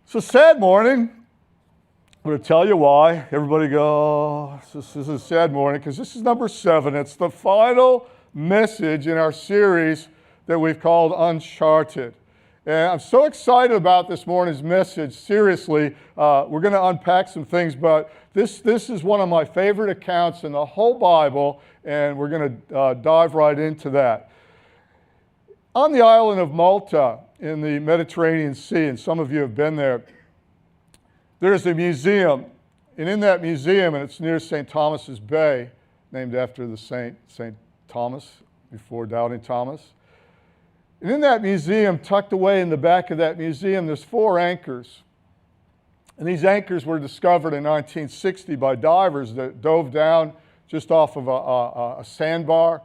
It's a sad morning. I'm going to tell you why. Everybody go, oh, this is a sad morning, because this is number 7. It's the final message in our series that we've called Uncharted. And I'm so excited about this morning's message. Seriously, we're going to unpack some things, but this is one of my favorite accounts in the whole Bible, and we're going to dive right into that. On the island of Malta in the Mediterranean Sea, and some of you have been there, there's a museum. And in that museum, and it's near St. Thomas's Bay, named after the St. Thomas, before doubting Thomas. And in that museum, tucked away in the back of that museum, there's 4 anchors. And these anchors were discovered in 1960 by divers that dove down just off of a sandbar.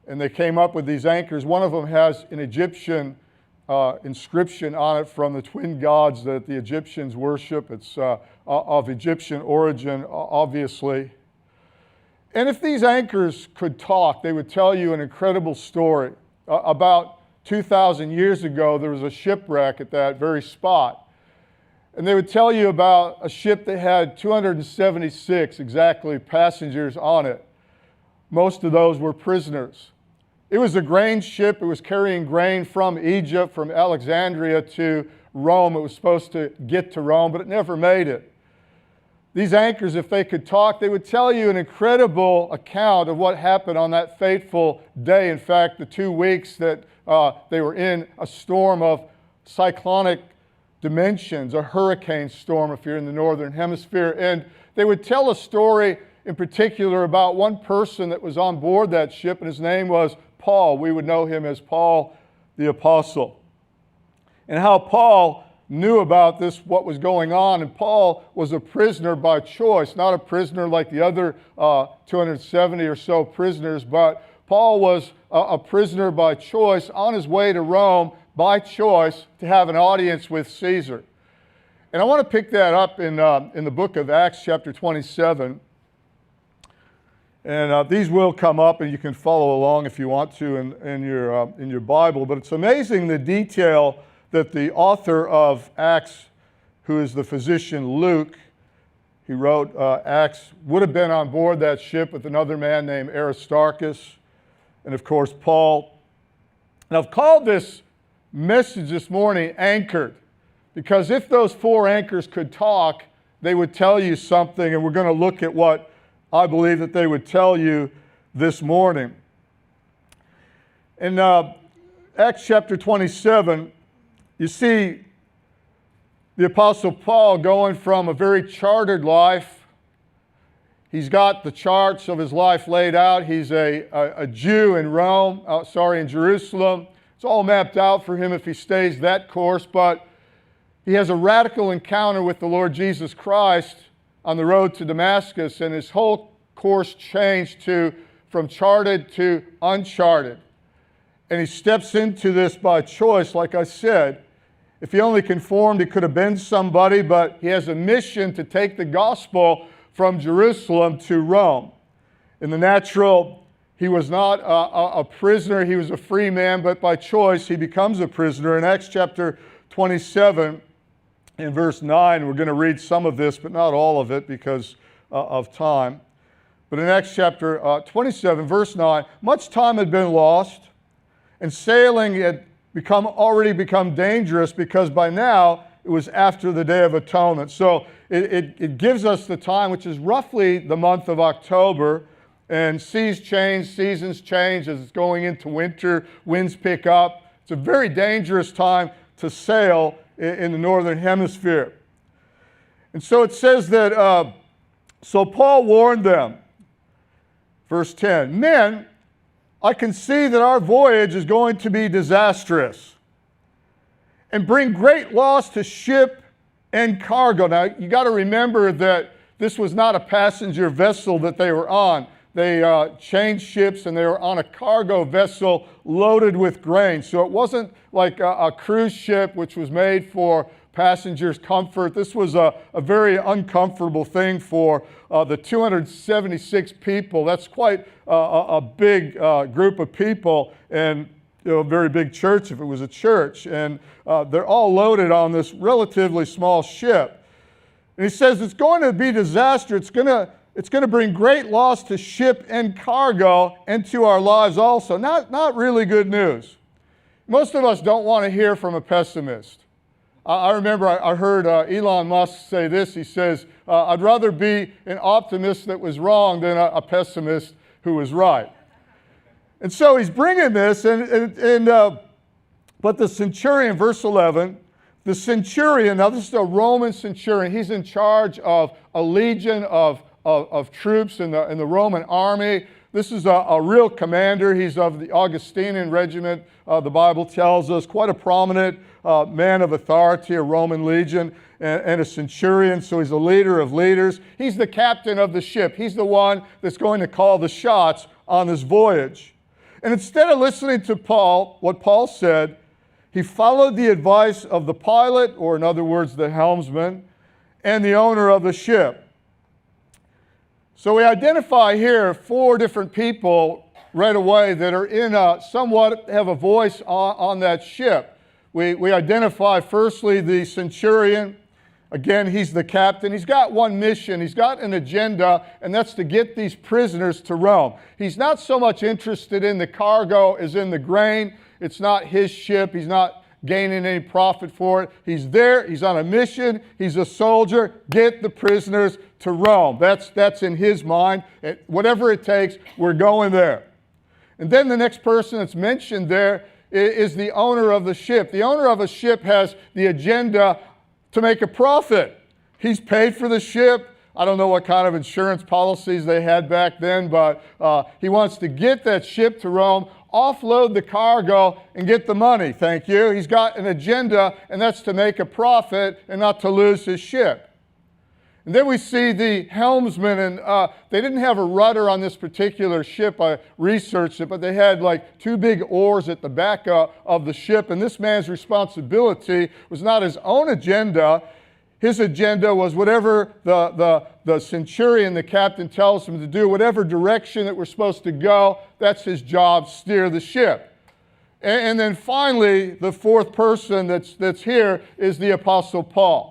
And they came up with these anchors. One of them has an Egyptian inscription on it from the twin gods that the Egyptians worship. It's of Egyptian origin, obviously. And if these anchors could talk, they would tell you an incredible story. About 2,000 years ago, there was a shipwreck at that very spot. And they would tell you about a ship that had 276 exactly passengers on it. Most of those were prisoners. It was a grain ship. It was carrying grain from Egypt, from Alexandria to Rome. It was supposed to get to Rome, but it never made it. These anchors, if they could talk, they would tell you an incredible account of what happened on that fateful day. In fact, the 2 weeks that they were in a storm of cyclonic dimensions, a hurricane storm if you're in the northern hemisphere. And they would tell a story in particular about one person that was on board that ship, and his name was Paul. We would know him as Paul the Apostle. And how Paul knew about this, what was going on. And Paul was a prisoner by choice, not a prisoner like the other 270 or so prisoners, but Paul was a prisoner by choice on his way to Rome by choice to have an audience with Caesar. And I want to pick that up in the book of Acts chapter 27. And these will come up, and you can follow along if you want to in your Bible. But it's amazing the detail that the author of Acts, who is the physician Luke, he wrote Acts, would have been on board that ship with another man named Aristarchus, and of course Paul. And I've called this message this morning Anchored, because if those 4 anchors could talk, they would tell you something, and we're going to look at what I believe that they would tell you this morning. In Acts chapter 27, you see the Apostle Paul going from a very chartered life. He's got the charts of his life laid out. He's a Jew in in Jerusalem. It's all mapped out for him if he stays that course, but he has a radical encounter with the Lord Jesus Christ on the road to Damascus, and his whole course changed from charted to uncharted. And he steps into this by choice, like I said. If he only conformed, he could have been somebody, but he has a mission to take the gospel from Jerusalem to Rome. In the natural, he was not a prisoner, he was a free man, but by choice he becomes a prisoner. In Acts chapter 27, in verse 9, we're going to read some of this, but not all of it because of time. But in Acts chapter 27, verse 9, much time had been lost, and sailing had already become dangerous because by now it was after the Day of Atonement. So it gives us the time, which is roughly the month of October, and seas change, seasons change as it's going into winter, winds pick up. It's a very dangerous time to sail in the northern hemisphere. And so it says that, so Paul warned them, verse 10, men, I can see that our voyage is going to be disastrous and bring great loss to ship and cargo. Now, you got to remember that this was not a passenger vessel that they were on. They changed ships, and they were on a cargo vessel loaded with grain. So it wasn't like a cruise ship, which was made for passengers' comfort. This was a very uncomfortable thing for the 276 people. That's quite a big group of people. And a very big church if it was a church. And they're all loaded on this relatively small ship. And he says it's going to be disaster. It's going to bring great loss to ship and cargo and to our lives also. Not really good news. Most of us don't want to hear from a pessimist. I remember I heard Elon Musk say this. He says, I'd rather be an optimist that was wrong than a pessimist who was right. And so he's bringing this, but the centurion, verse 11, the centurion, now this is a Roman centurion. He's in charge of a legion of troops in the Roman army. This is a real commander. He's of the Augustinian regiment, the Bible tells us. Quite a prominent man of authority, a Roman legion, and a centurion, so he's a leader of leaders. He's the captain of the ship. He's the one that's going to call the shots on this voyage. And instead of listening to Paul, what Paul said, he followed the advice of the pilot, or in other words, the helmsman, and the owner of the ship. So we identify here 4 different people right away that are in somewhat have a voice on that ship. We identify firstly the centurion. Again, he's the captain. He's got one mission. He's got an agenda, and that's to get these prisoners to Rome. He's not so much interested in the cargo as in the grain. It's not his ship. He's not gaining any profit for it. He's there. He's on a mission. He's a soldier. Get the prisoners to Rome. That's in his mind. Whatever it takes, we're going there. And then the next person that's mentioned there is the owner of the ship. The owner of a ship has the agenda to make a profit. He's paid for the ship. I don't know what kind of insurance policies they had back then, but he wants to get that ship to Rome, offload the cargo, and get the money. Thank you. He's got an agenda, and that's to make a profit and not to lose his ship. And then we see the helmsman, and they didn't have a rudder on this particular ship. I researched it, but they had like 2 big oars at the back of the ship, and this man's responsibility was not his own agenda. His agenda was whatever the centurion, the captain, tells him to do, whatever direction that we're supposed to go, that's his job, steer the ship. And then finally, the 4th person that's here is the Apostle Paul.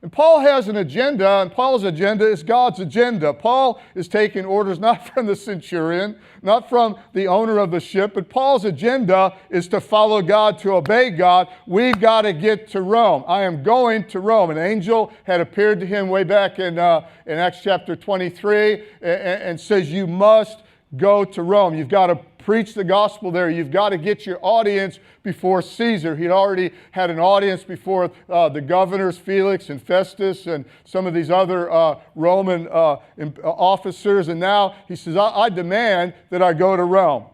And Paul has an agenda, and Paul's agenda is God's agenda. Paul is taking orders not from the centurion, not from the owner of the ship, but Paul's agenda is to follow God, to obey God. We've got to get to Rome. I am going to Rome. An angel had appeared to him way back in Acts chapter 23 and says, you must go to Rome. You've got to preach the gospel there. You've got to get your audience before Caesar. He'd already had an audience before the governors, Felix and Festus, and some of these other Roman officers. And now he says, I demand that I go to Rome.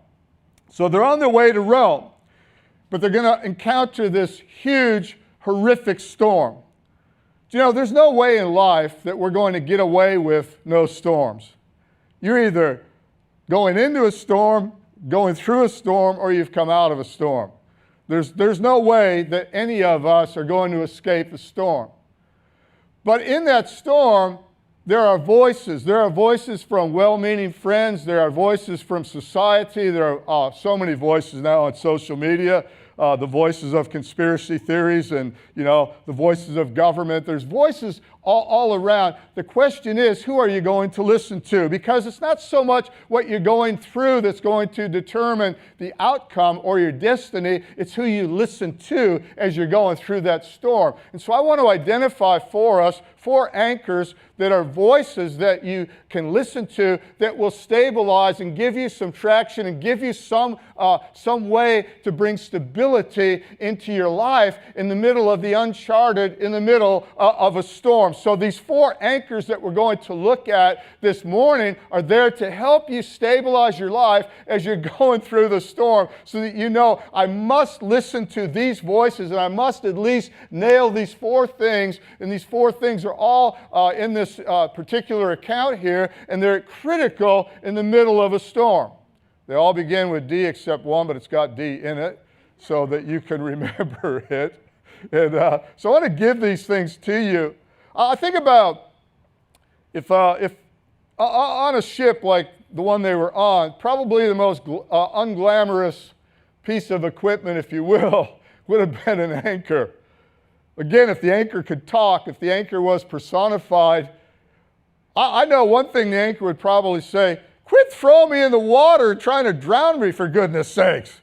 So they're on their way to Rome, but they're going to encounter this huge, horrific storm. You know, there's no way in life that we're going to get away with no storms. You're either going into a storm, going through a storm, or you've come out of a storm. There's no way that any of us are going to escape the storm. But in that storm, there are voices. There are voices from well-meaning friends. There are voices from society. There are so many voices now on social media. The voices of conspiracy theories and, the voices of government. There's voices all around. The question is, who are you going to listen to? Because it's not so much what you're going through that's going to determine the outcome or your destiny. It's who you listen to as you're going through that storm. And so I want to identify for us 4 anchors that are voices that you can listen to that will stabilize and give you some traction and give you some way to bring stability into your life in the middle of the uncharted, in the middle of a storm. So these 4 anchors that we're going to look at this morning are there to help you stabilize your life as you're going through the storm, so that you know, I must listen to these voices and I must at least nail these 4 things. And these 4 things are all in this particular account here, and they're critical in the middle of a storm. They all begin with D except one, but it's got D in it so that you can remember it. And so I want to give these things to you. I think about if on a ship like the one they were on, probably the most unglamorous piece of equipment, if you will, would have been an anchor. Again, if the anchor could talk, if the anchor was personified, I know one thing the anchor would probably say: quit throwing me in the water and trying to drown me, for goodness sakes.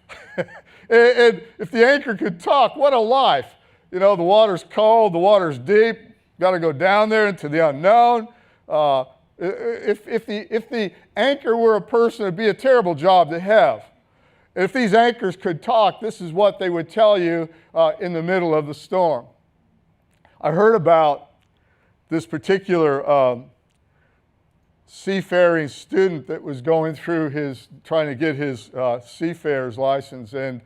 And if the anchor could talk, what a life. You know, the water's cold, the water's deep, got to go down there into the unknown. If the anchor were a person, it'd be a terrible job to have. If these anchors could talk, this is what they would tell you in the middle of the storm. I heard about this particular seafaring student that was going through trying to get his seafarer's license, and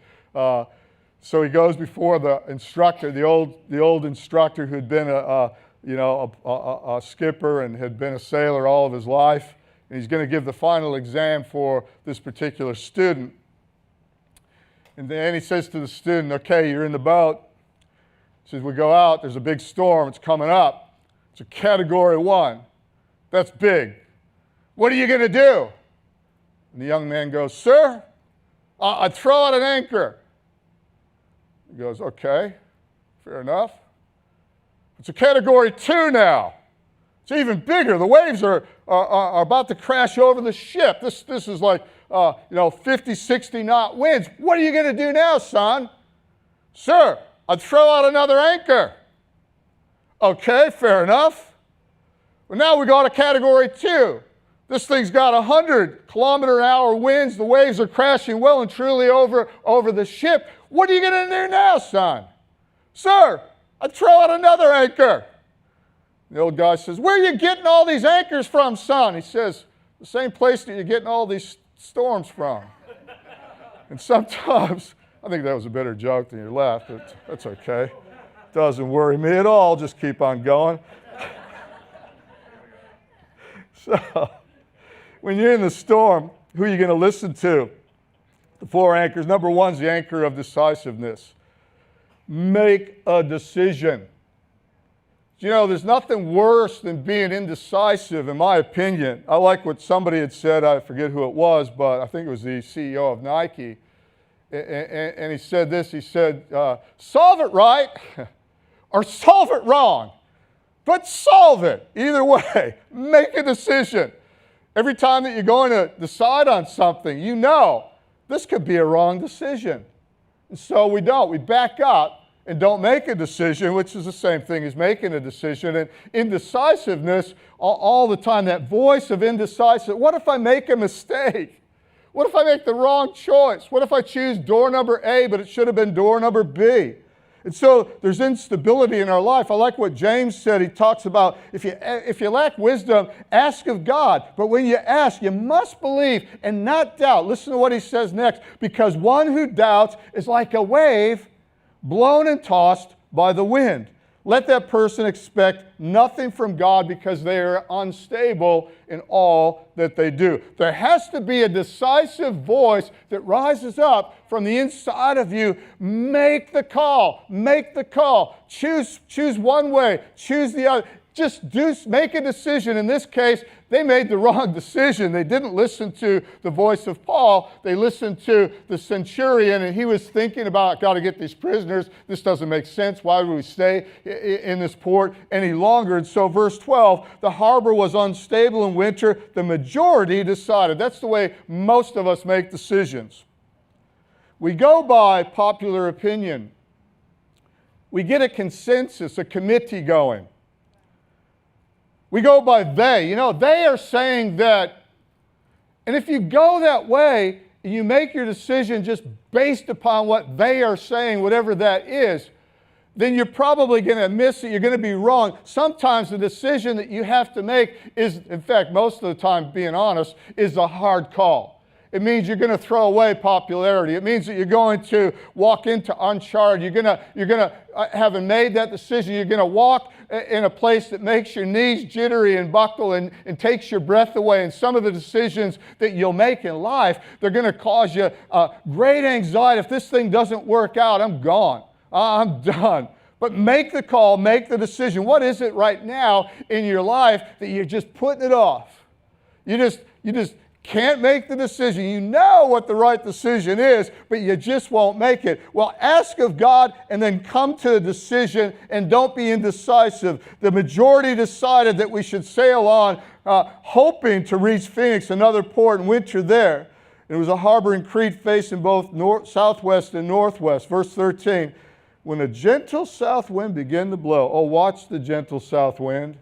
so he goes before the instructor, the old instructor who'd been a skipper and had been a sailor all of his life, and he's going to give the final exam for this particular student. And then he says to the student, okay, you're in the boat. He says, we go out, there's a big storm, it's coming up. It's a Category 1. That's big. What are you going to do? And the young man goes, sir, I'd throw out an anchor. He goes, okay, fair enough. It's a Category 2 now. It's even bigger. The waves are about to crash over the ship. This is like 50, 60 knot winds. What are you going to do now, son? Sir, I'd throw out another anchor. Okay, fair enough. Well, now we got a Category 2. This thing's got 100-kilometer-an-hour winds. The waves are crashing well and truly over the ship. What are you going to do now, son? Sir, I'd throw out another anchor. The old guy says, where are you getting all these anchors from, son? He says, the same place that you're getting all these storms from. And sometimes, I think that was a better joke than you laughed, but that's okay. Doesn't worry me at all. Just keep on going. So, when you're in the storm, who are you going to listen to? The 4 anchors. Number 1 is the anchor of decisiveness. Make a decision. You know, there's nothing worse than being indecisive, in my opinion. I like what somebody had said. I forget who it was, but I think it was the CEO of Nike. And he said this. He said, solve it right or solve it wrong. But solve it. Either way, make a decision. Every time that you're going to decide on something, you know this could be a wrong decision. And so we don't. We back up and don't make a decision, which is the same thing as making a decision. And indecisiveness, all the time, that voice of indecisive, what if I make a mistake? What if I make the wrong choice? What if I choose door number A, but it should have been door number B? And so there's instability in our life. I like what James said. He talks about if you lack wisdom, ask of God. But when you ask, you must believe and not doubt. Listen to what he says next. Because one who doubts is like a wave blown and tossed by the wind. Let that person expect nothing from God because they are unstable in all that they do. There has to be a decisive voice that rises up from the inside of you. Make the call. Make the call. Choose one way. Choose the other. Just make a decision. In this case, they made the wrong decision. They didn't listen to the voice of Paul. They listened to the centurion, and he was thinking about, got to get these prisoners. This doesn't make sense. Why would we stay in this port any longer? And so verse 12, the harbor was unstable in winter. The majority decided. That's the way most of us make decisions. We go by popular opinion. We get a consensus, a committee going. We go by they. You know, they are saying that. And if you go that way, and you make your decision just based upon what they are saying, whatever that is, then you're probably going to miss it. You're going to be wrong. Sometimes the decision that you have to make is, in fact, most of the time, being honest, is a hard call. It means you're going to throw away popularity. It means that you're going to walk into Uncharted. You're going to, having made that decision, you're going to walk in a place that makes your knees jittery and buckle and takes your breath away. And some of the decisions that you'll make in life, they're going to cause you great anxiety. If this thing doesn't work out, I'm gone. I'm done. But make the call, make the decision. What is it right now in your life that you're just putting it off? You just can't make the decision. You know what the right decision is, but you just won't make it. Well, ask of God and then come to a decision, and don't be indecisive. The majority decided that we should sail on, hoping to reach Phoenix, another port, and winter there. It was a harbor in Crete facing both southwest and northwest. Verse 13, when a gentle south wind began to blow. Oh, watch the gentle south wind.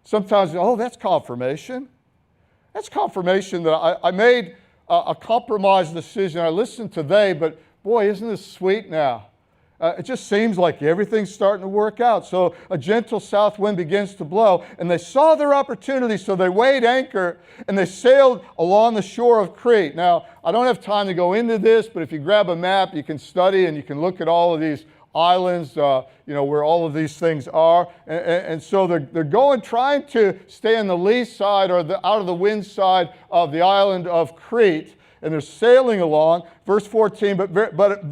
Sometimes, oh, that's confirmation. That's confirmation that I made a compromise decision. I listened today, but boy, isn't this sweet now? It just seems like everything's starting to work out. So a gentle south wind begins to blow, and they saw their opportunity, so they weighed anchor, and they sailed along the shore of Crete. Now, I don't have time to go into this, but if you grab a map, you can study and you can look at all of these islands, where all of these things are. And so they're going, trying to stay on the lee side or out of the wind side of the island of Crete. And they're sailing along. Verse 14, but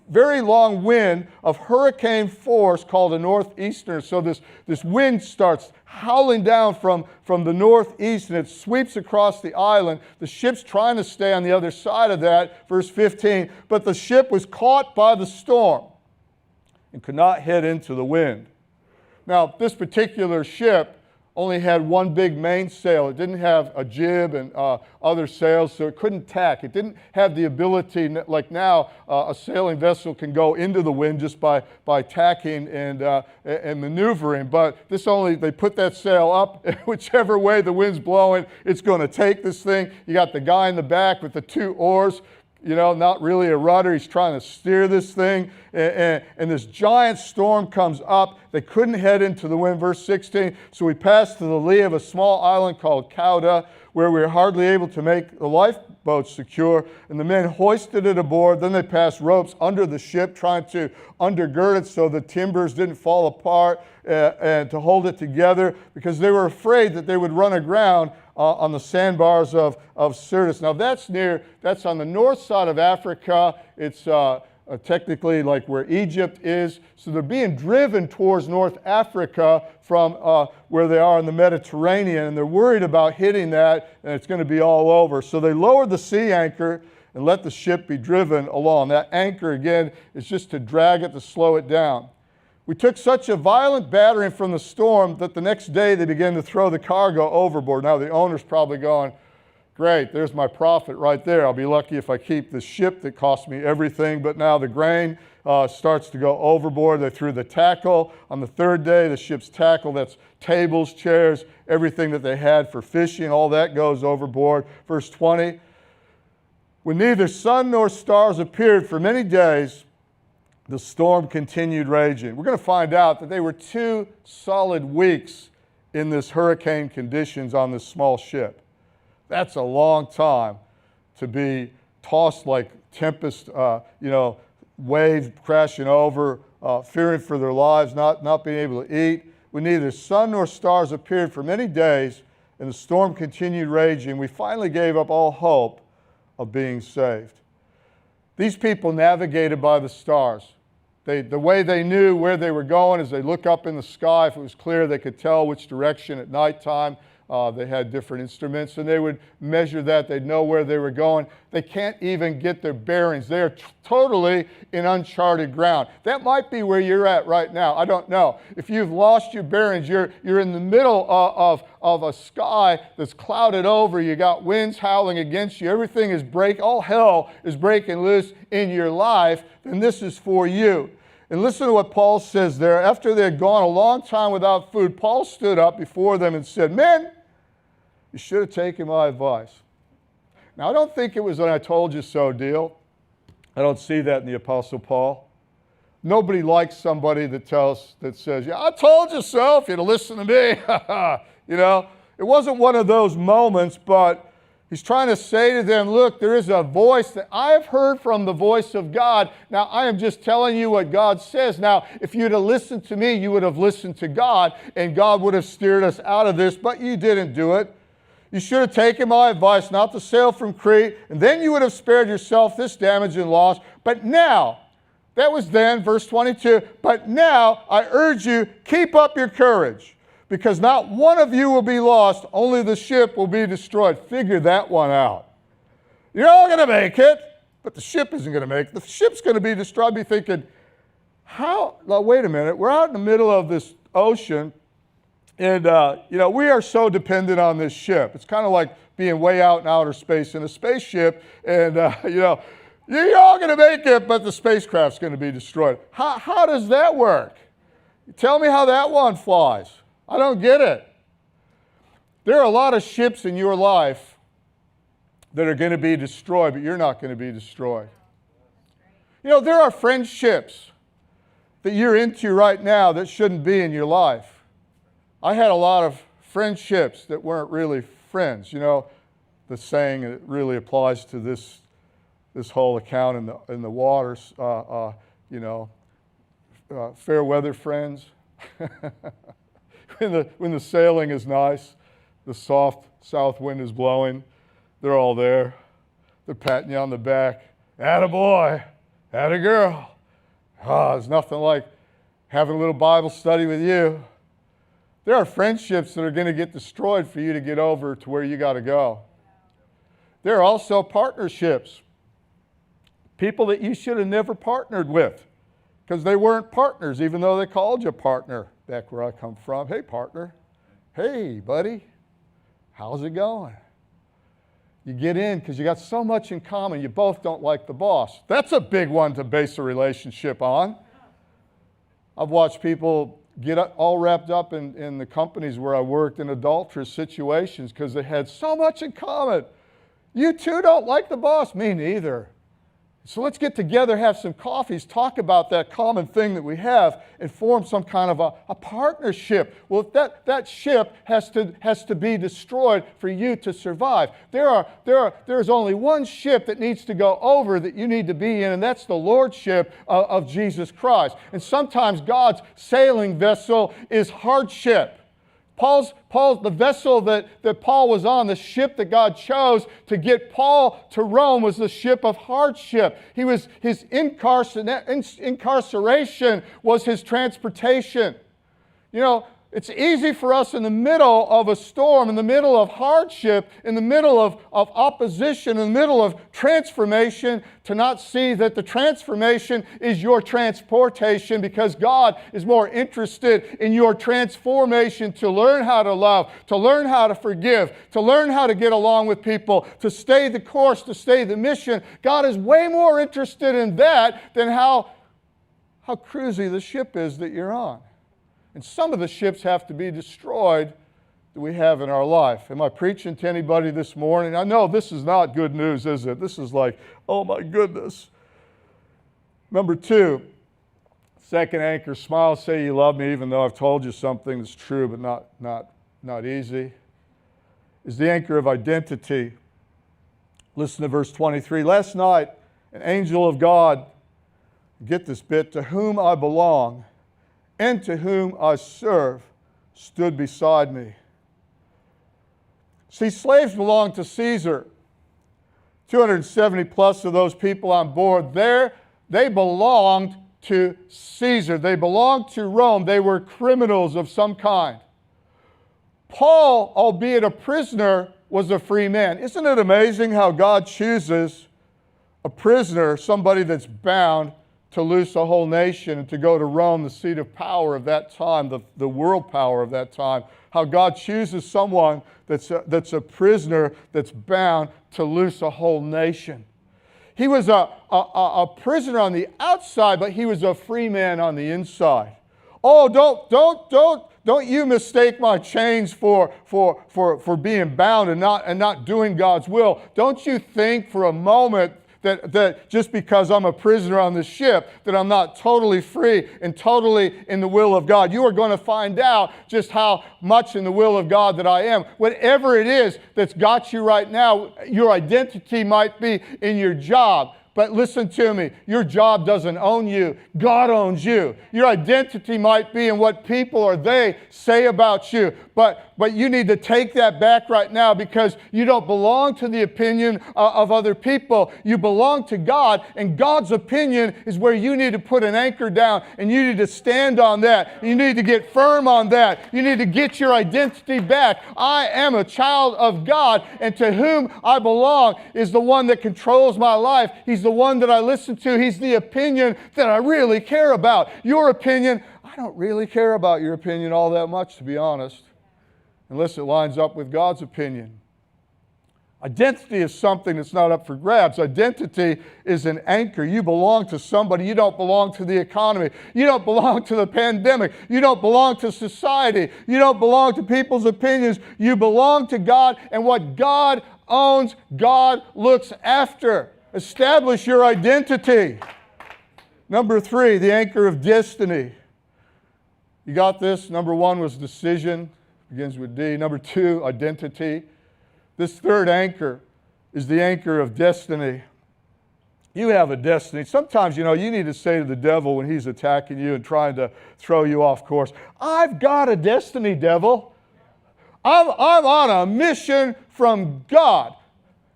very long wind of hurricane force called a northeaster. So this wind starts howling down from the northeast, and it sweeps across the island. The ship's trying to stay on the other side of that. Verse 15, but the ship was caught by the storm and could not head into the wind. Now, this particular ship only had one big mainsail. It didn't have a jib and other sails, so it couldn't tack. It didn't have the ability, like now, a sailing vessel can go into the wind just by tacking and maneuvering. But this they put that sail up, whichever way the wind's blowing, it's going to take this thing. You got the guy in the back with the 2 oars, not really a rudder. He's trying to steer this thing. And this giant storm comes up. They couldn't head into the wind. Verse 16, so we passed to the lee of a small island called Cauda, where we were hardly able to make the lifeboats secure. And the men hoisted it aboard. Then they passed ropes under the ship, trying to undergird it so the timbers didn't fall apart, and to hold it together, because they were afraid that they would run aground on the sandbars of Syrtis. Now that's on the north side of Africa. It's technically like where Egypt is. So they're being driven towards North Africa from where they are in the Mediterranean, and they're worried about hitting that, and it's going to be all over. So they lowered the sea anchor and let the ship be driven along. That anchor, again, is just to drag it, to slow it down. We took such a violent battering from the storm that the next day they began to throw the cargo overboard. Now the owner's probably going, great, there's my profit right there. I'll be lucky if I keep this ship that cost me everything. But now the grain starts to go overboard. They threw the tackle. On the third day, the ship's tackle, that's tables, chairs, everything that they had for fishing, all that goes overboard. Verse 20, when neither sun nor stars appeared for many days, the storm continued raging. We're going to find out that they were 2 solid weeks in this hurricane conditions on this small ship. That's a long time to be tossed like tempest, waves crashing over, fearing for their lives, not being able to eat. When neither sun nor stars appeared for many days, and the storm continued raging, we finally gave up all hope of being saved. These people navigated by the stars. The way they knew where they were going is they look up in the sky. If it was clear, they could tell which direction at nighttime. They had different instruments, and they would measure that. They'd know where they were going. They can't even get their bearings. They are totally in uncharted ground. That might be where you're at right now. I don't know. If you've lost your bearings, you're in the middle of a sky that's clouded over. You got winds howling against you. Everything is all hell is breaking loose in your life, then this is for you. And listen to what Paul says there. After they had gone a long time without food, Paul stood up before them and said, men, you should have taken my advice. Now, I don't think it was an I told you so deal. I don't see that in the Apostle Paul. Nobody likes somebody that says, yeah, I told you so if you'd listen to me. It wasn't one of those moments, but he's trying to say to them, look, there is a voice that I have heard from the voice of God. Now, I am just telling you what God says. Now, if you'd have listened to me, you would have listened to God, and God would have steered us out of this, but you didn't do it. You should have taken my advice not to sail from Crete, and then you would have spared yourself this damage and loss. But now, that was then, verse 22, but now I urge you, keep up your courage, because not one of you will be lost, only the ship will be destroyed. Figure that one out. You're all going to make it, but the ship isn't going to make it. The ship's going to be destroyed. I'd be thinking, wait a minute, we're out in the middle of this ocean, and we are so dependent on this ship. It's kind of like being way out in outer space in a spaceship, and you're all going to make it, but the spacecraft's going to be destroyed. How does that work? Tell me how that one flies. I don't get it. There are a lot of ships in your life that are going to be destroyed, but you're not going to be destroyed. There are friendships that you're into right now that shouldn't be in your life. I had a lot of friendships that weren't really friends. The saying that really applies to this whole account in the waters, fair weather friends. When the sailing is nice, the soft south wind is blowing, they're all there. They're patting you on the back. Attaboy, atta girl. There's nothing like having a little Bible study with you. There are friendships that are going to get destroyed for you to get over to where you got to go. There are also partnerships. People that you should have never partnered with because they weren't partners, even though they called you partner. Back where I come from. Hey, partner. Hey, buddy. How's it going? You get in because you got so much in common. You both don't like the boss. That's a big one to base a relationship on. I've watched people get all wrapped up in the companies where I worked in adulterous situations because they had so much in common. You two don't like the boss. Me neither. So let's get together, have some coffees, talk about that common thing that we have, and form some kind of a partnership. Well, that ship has to be destroyed for you to survive. There's only one ship that needs to go over that you need to be in, and that's the Lordship of Jesus Christ. And sometimes God's sailing vessel is hardship. The vessel that Paul was on, the ship that God chose to get Paul to Rome, was the ship of hardship. His incarceration was his transportation. It's easy for us in the middle of a storm, in the middle of hardship, in the middle of opposition, in the middle of transformation, to not see that the transformation is your transportation, because God is more interested in your transformation to learn how to love, to learn how to forgive, to learn how to get along with people, to stay the course, to stay the mission. God is way more interested in that than how cruisy the ship is that you're on. And some of the ships have to be destroyed that we have in our life. Am I preaching to anybody this morning? I know this is not good news, is it? This is like, oh my goodness. Number 2, second anchor, smile, say you love me, even though I've told you something that's true but not easy, is the anchor of identity. Listen to verse 23. Last night, an angel of God, get this bit, to whom I belong and to whom I serve, stood beside me. See, slaves belonged to Caesar. 270 plus of those people on board there, they belonged to Caesar. They belonged to Rome. They were criminals of some kind. Paul, albeit a prisoner, was a free man. Isn't it amazing how God chooses a prisoner, somebody that's bound, to loose a whole nation and to go to Rome, the seat of power of that time, the world power of that time. How God chooses someone that's a prisoner, that's bound to loose a whole nation. He was a prisoner on the outside, but he was a free man on the inside. Oh, don't you mistake my chains for being bound and not doing God's will. Don't you think for a moment that just because I'm a prisoner on the ship, that I'm not totally free and totally in the will of God. You are going to find out just how much in the will of God that I am. Whatever it is that's got you right now, your identity might be in your job, But listen to me. Your job doesn't own you. God owns you. Your identity might be in what people or they say about you. But you need to take that back right now, because you don't belong to the opinion of other people. You belong to God, and God's opinion is where you need to put an anchor down, and you need to stand on that. You need to get firm on that. You need to get your identity back. I am a child of God, and to whom I belong is the one that controls my life. He's the one that I listen to. He's the opinion that I really care about. Your opinion, I don't really care about your opinion all that much, to be honest, unless it lines up with God's opinion. Identity is something that's not up for grabs. Identity is an anchor. You belong to somebody. You don't belong to the economy. You don't belong to the pandemic. You don't belong to society. You don't belong to people's opinions. You belong to God, and what God owns, God looks after. Establish your identity. Number 3, the anchor of destiny. You got this? Number 1 was decision. Begins with D. Number 2, identity. This third anchor is the anchor of destiny. You have a destiny. Sometimes, you need to say to the devil when he's attacking you and trying to throw you off course, I've got a destiny, devil. I'm on a mission from God.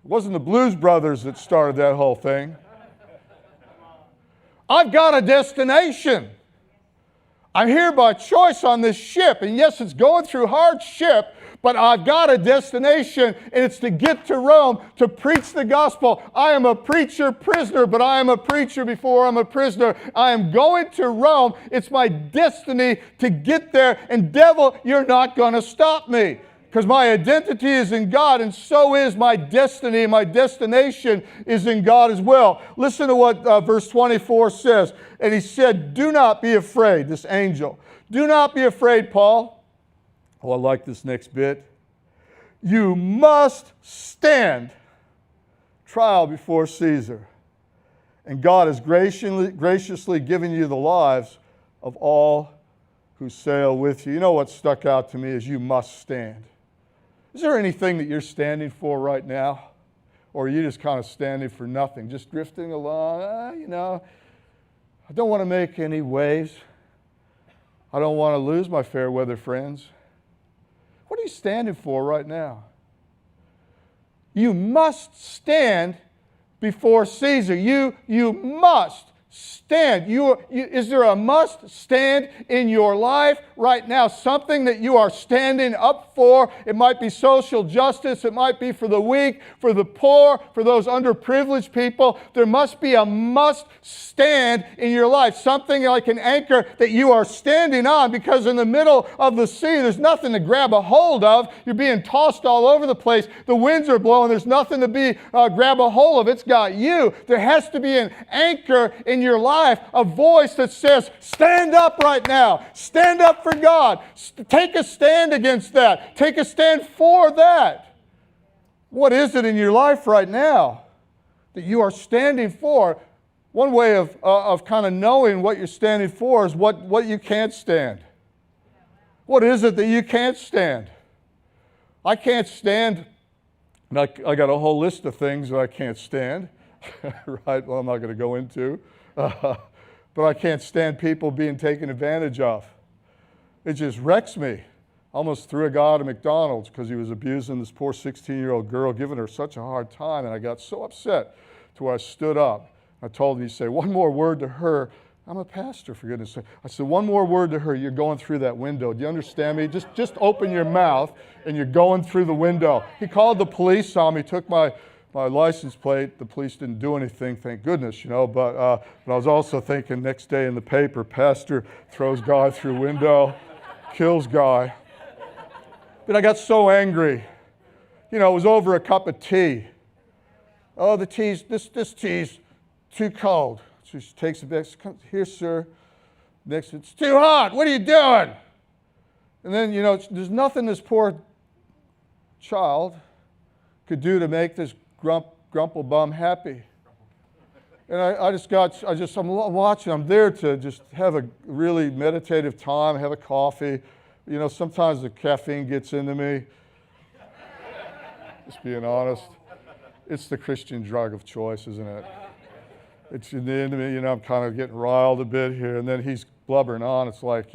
It wasn't the Blues Brothers that started that whole thing. I've got a destination. I'm here by choice on this ship, and yes, it's going through hardship, but I've got a destination, and it's to get to Rome to preach the gospel. I am a preacher prisoner, but I am a preacher before I'm a prisoner. I am going to Rome. It's my destiny to get there, and devil, you're not going to stop me, because my identity is in God, and so is my destiny. My destination is in God as well. Listen to what verse 24 says. And he said, do not be afraid, this angel. Do not be afraid, Paul. Oh, I like this next bit. You must stand trial before Caesar. And God has graciously given you the lives of all who sail with you. You know what stuck out to me is you must stand. Is there anything that you're standing for right now? Or are you just kind of standing for nothing, just drifting along? I don't want to make any waves. I don't want to lose my fair weather friends. What are you standing for right now? You must stand before Caesar. You must stand. Is there a must stand in your life right now? Something that you are standing up for. It might be social justice. It might be for the weak, for the poor, for those underprivileged people. There must be a must stand in your life. Something like an anchor that you are standing on, because in the middle of the sea, there's nothing to grab a hold of. You're being tossed all over the place. The winds are blowing. There's nothing to grab a hold of. It's got you. There has to be an anchor in your life, a voice that says, stand up right now. Stand up for God. Take a stand against that. Take a stand for that. What is it in your life right now that you are standing for? One way of kind of knowing what you're standing for is what you can't stand. What is it that you can't stand? I can't stand, and I got a whole list of things that I can't stand, right? Well, I'm not going to go into. But I can't stand people being taken advantage of. It just wrecks me. I almost threw a guy out of McDonald's because he was abusing this poor 16-year-old girl, giving her such a hard time, and I got so upset to where I stood up. I told him, he said, one more word to her. I'm a pastor, for goodness sake. I said, one more word to her, you're going through that window. Do you understand me? Just open your mouth, and you're going through the window. He called the police on me, took my license plate. The police didn't do anything, thank goodness, but I was also thinking next day in the paper, pastor throws guy through window, kills guy. But I got so angry. It was over a cup of tea. Oh, the tea's, this tea's too cold. So she takes it back, comes, here, sir. Next, it's too hot, what are you doing? And then, there's nothing this poor child could do to make this grumple bum happy. And I'm watching, I'm there to just have a really meditative time, have a coffee. Sometimes the caffeine gets into me. Just being honest. It's the Christian drug of choice, isn't it? It's in the end of me, I'm kind of getting riled a bit here. And then he's blubbering on. It's like,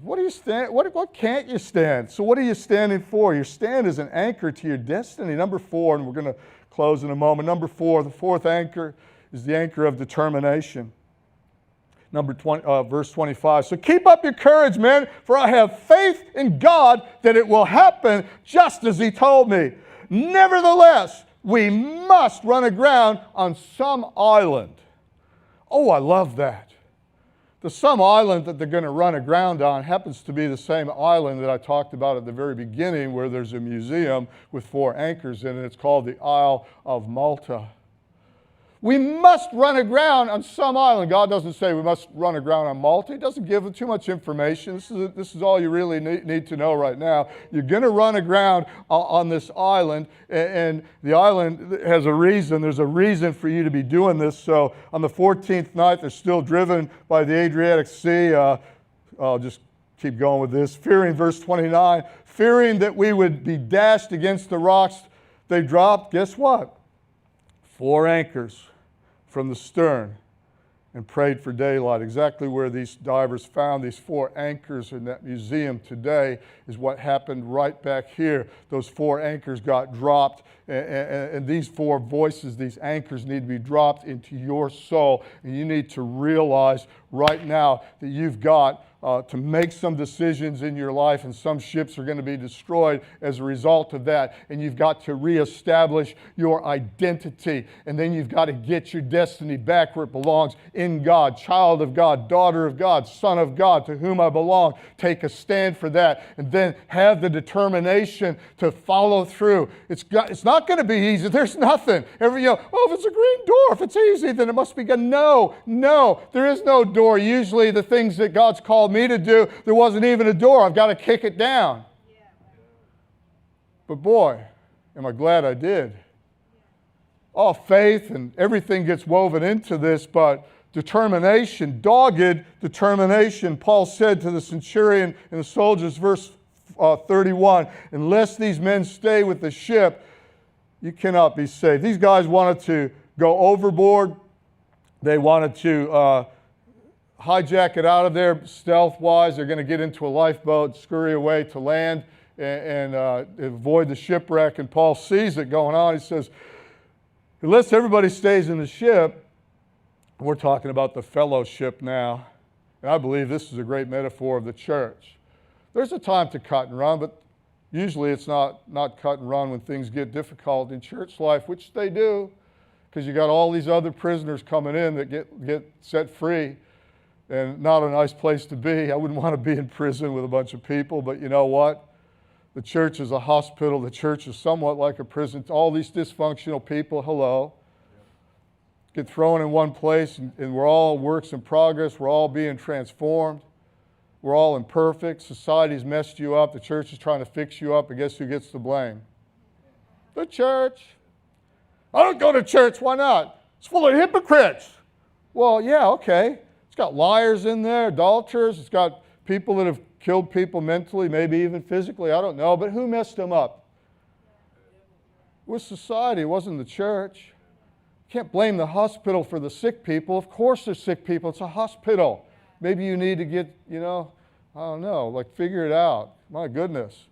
what do you stand? What can't you stand? So what are you standing for? Your stand is an anchor to your destiny. Number 4, and we're going to close in a moment. Number 4, the fourth anchor is the anchor of determination. Verse 25. So keep up your courage, men, for I have faith in God that it will happen just as he told me. Nevertheless, we must run aground on some island. Oh, I love that. The some island that they're going to run aground on happens to be the same island that I talked about at the very beginning, where there's a museum with 4 anchors in it. It's called the Isle of Malta. We must run aground on some island. God doesn't say we must run aground on Malta. He doesn't give too much information. This is all you really need to know right now. You're going to run aground on this island, and the island has a reason. There's a reason for you to be doing this. So on the 14th night, they're still driven by the Adriatic Sea. I'll just keep going with this. Fearing, verse 29, fearing that we would be dashed against the rocks, they dropped, guess what? 4 anchors from the stern and prayed for daylight. Exactly where these divers found these 4 anchors in that museum today is what happened right back here. Those 4 anchors got dropped, and these 4 voices, these anchors, need to be dropped into your soul. And you need to realize right now that you've got to make some decisions in your life, and some ships are going to be destroyed as a result of that. And you've got to reestablish your identity, and then you've got to get your destiny back where it belongs, in God, child of God, daughter of God, son of God, to whom I belong. Take a stand for that, and then have the determination to follow through. It's not going to be easy. There's nothing. If it's a green door, if it's easy, then it must be good. No, there is no door. Usually the things that God's called me to do, there wasn't even a door. I've got to kick it down. But boy, am I glad I did. All faith and everything gets woven into this, but determination, dogged determination. Paul said to the centurion and the soldiers, verse 31, unless these men stay with the ship, you cannot be saved. These guys wanted to go overboard. They wanted to hijack it out of there stealth-wise. They're going to get into a lifeboat, scurry away to land, and avoid the shipwreck. And Paul sees it going on. He says, unless everybody stays in the ship, we're talking about the fellowship now. And I believe this is a great metaphor of the church. There's a time to cut and run, but usually it's not cut and run when things get difficult in church life, which they do, because you got all these other prisoners coming in that get set free. And not a nice place to be. I wouldn't want to be in prison with a bunch of people, but you know what? The church is a hospital. The church is somewhat like a prison. All these dysfunctional people, get thrown in one place, and we're all works in progress. We're all being transformed. We're all imperfect. Society's messed you up. The church is trying to fix you up, and guess who gets the blame? The church. I don't go to church. Why not? It's full of hypocrites. Well, yeah, okay. It's got liars in there, adulterers. It's got people that have killed people mentally, maybe even physically. I don't know. But who messed them up? It was society. It wasn't the church. You can't blame the hospital for the sick people. Of course there's sick people. It's a hospital. Maybe you need to get, I don't know, figure it out. My goodness.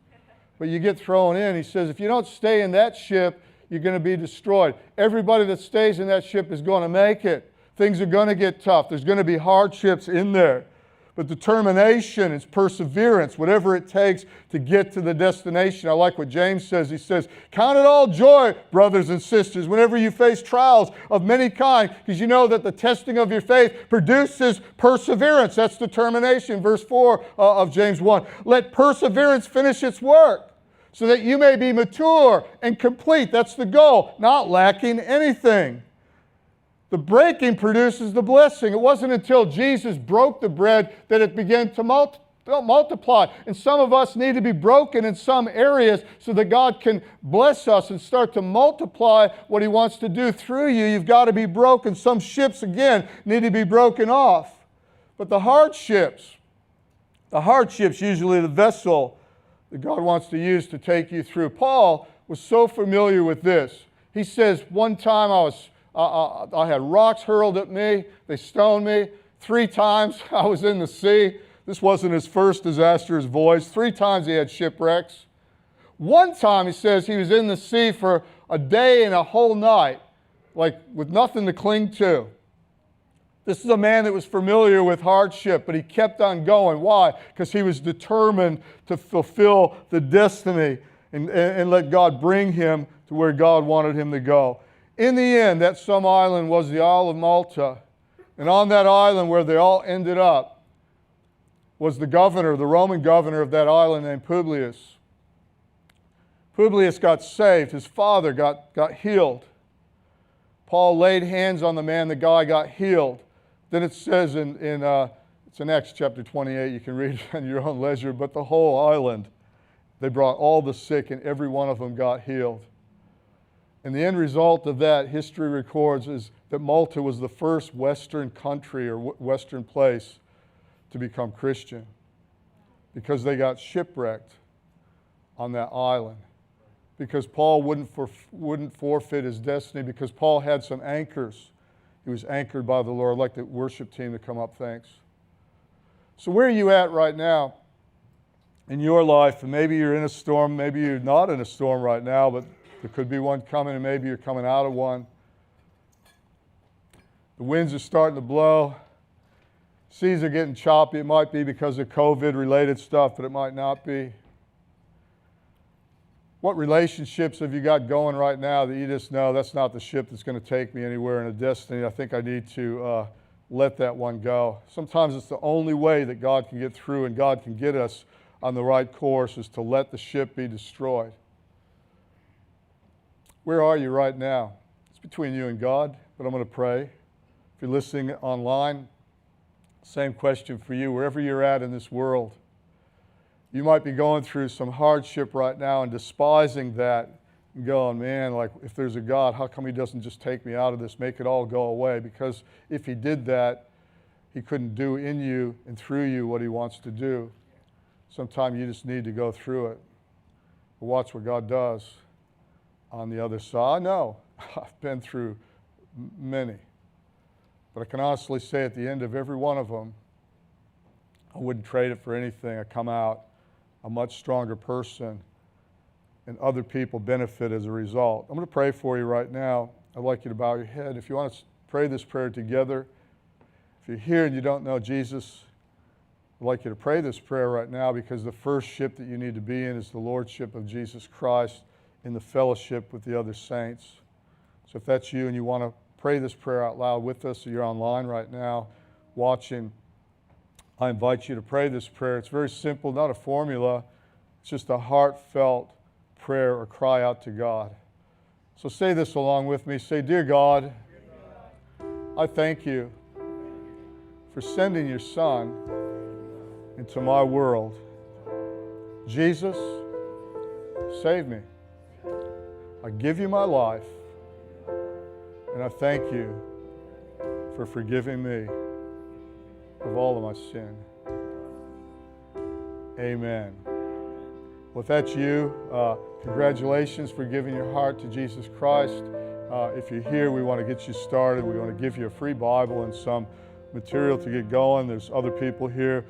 But you get thrown in. He says, if you don't stay in that ship, you're going to be destroyed. Everybody that stays in that ship is going to make it. Things are going to get tough. There's going to be hardships in there. But determination is perseverance, whatever it takes to get to the destination. I like what James says. He says, count it all joy, brothers and sisters, whenever you face trials of many kinds, because you know that the testing of your faith produces perseverance. That's determination. Verse 4 of James 1. Let perseverance finish its work, so that you may be mature and complete. That's the goal, not lacking anything. The breaking produces the blessing. It wasn't until Jesus broke the bread that it began to multiply. And some of us need to be broken in some areas so that God can bless us and start to multiply what He wants to do through you. You've got to be broken. Some ships, again, need to be broken off. But the hardships usually the vessel that God wants to use to take you through. Paul was so familiar with this. He says, one time I I had rocks hurled at me. They stoned me. 3 times I was in the sea. This wasn't his first disastrous voyage. 3 times he had shipwrecks. One time he says he was in the sea for a day and a whole night, like with nothing to cling to. This is a man that was familiar with hardship, but he kept on going. Why? Because he was determined to fulfill the destiny and let God bring him to where God wanted him to go. In the end, that some island was the Isle of Malta. And on that island where they all ended up was the governor, the Roman governor of that island named Publius. Publius got saved. His father got healed. Paul laid hands on the man. The guy got healed. Then it says it's in Acts chapter 28. You can read it on your own leisure. But the whole island, they brought all the sick, and every one of them got healed. And the end result of that, history records, is that Malta was the first Western country or Western place to become Christian because they got shipwrecked on that island. Because Paul wouldn't forfeit his destiny, because Paul had some anchors. He was anchored by the Lord. I'd like the worship team to come up, thanks. So where are you at right now in your life? And maybe you're in a storm, maybe you're not in a storm right now, but there could be one coming, and maybe you're coming out of one. The winds are starting to blow. Seas are getting choppy. It might be because of COVID-related stuff, but it might not be. What relationships have you got going right now that you just know that's not the ship that's going to take me anywhere in a destiny? I think I need to let that one go. Sometimes it's the only way that God can get through and God can get us on the right course is to let the ship be destroyed. Where are you right now? It's between you and God, but I'm going to pray. If you're listening online, same question for you. Wherever you're at in this world, you might be going through some hardship right now and despising that and going, man, like if there's a God, how come he doesn't just take me out of this, make it all go away? Because if he did that, he couldn't do in you and through you what he wants to do. Sometimes you just need to go through it. But watch what God does on the other side. I know, I've been through many. But I can honestly say at the end of every one of them, I wouldn't trade it for anything. I come out a much stronger person, and other people benefit as a result. I'm going to pray for you right now. I'd like you to bow your head. If you want to pray this prayer together, if you're here and you don't know Jesus, I'd like you to pray this prayer right now, because the first ship that you need to be in is the Lordship of Jesus Christ in the fellowship with the other saints. So if that's you and you want to pray this prayer out loud with us, or you're online right now watching, I invite you to pray this prayer. It's very simple, not a formula. It's just a heartfelt prayer or cry out to God. So say this along with me. Say, Dear God, I thank you for sending your Son into my world. Jesus, save me. I give you my life, and I thank you for forgiving me of all of my sin. Amen. Well, if that's you, congratulations for giving your heart to Jesus Christ. If you're here, we want to get you started. We want to give you a free Bible and some material to get going. There's other people here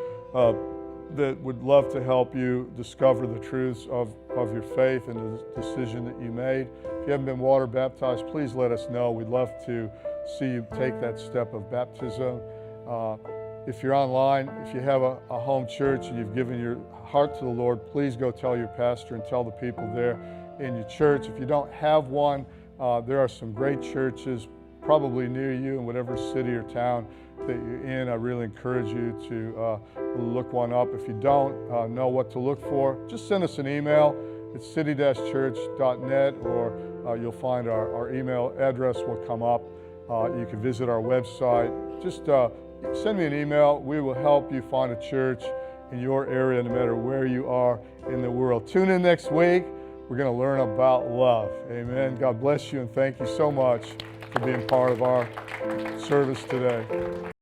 that would love to help you discover the truths of your faith and the decision that you made. If you haven't been water baptized, please let us know. We'd love to see you take that step of baptism. If you're online, if you have a home church and you've given your heart to the Lord, please go tell your pastor and tell the people there in your church. If you don't have one, there are some great churches probably near you in whatever city or town that you're in. I really encourage you to look one up. If you don't know what to look for, just send us an email. It's city-church.net, or you'll find our email address will come up. You can visit our website. Just send me an email. We will help you find a church in your area, no matter where you are in the world. Tune in next week. We're going to learn about love. Amen. God bless you, and thank you so much for being part of our service today.